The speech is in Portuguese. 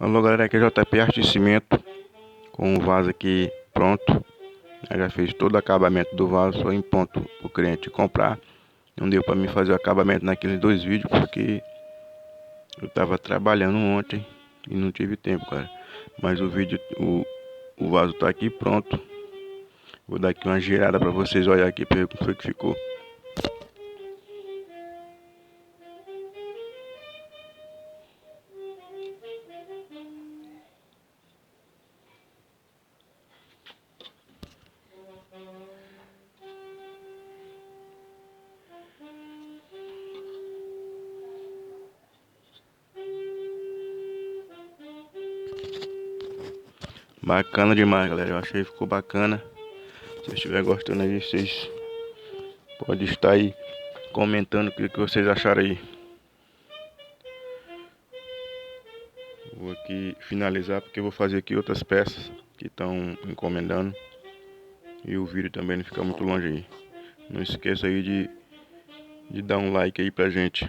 Alô galera, aqui é JP Arte de Cimento, com o vaso aqui pronto. Eu já fiz todo o acabamento do vaso, só em ponto o cliente comprar. Não deu para mim fazer o acabamento naqueles 2 vídeos porque eu tava trabalhando ontem e não tive tempo, cara. Mas o vaso tá aqui pronto. Vou dar aqui uma girada para vocês olhar aqui para ver como foi que ficou. Bacana demais, galera. Eu achei que ficou bacana. Se vocês estiverem gostando aí, vocês podem estar aí comentando o que vocês acharam aí. Vou aqui finalizar porque eu vou fazer aqui outras peças que estão encomendando. E o vídeo também não fica muito longe aí. Não esqueça aí de dar um like aí pra gente.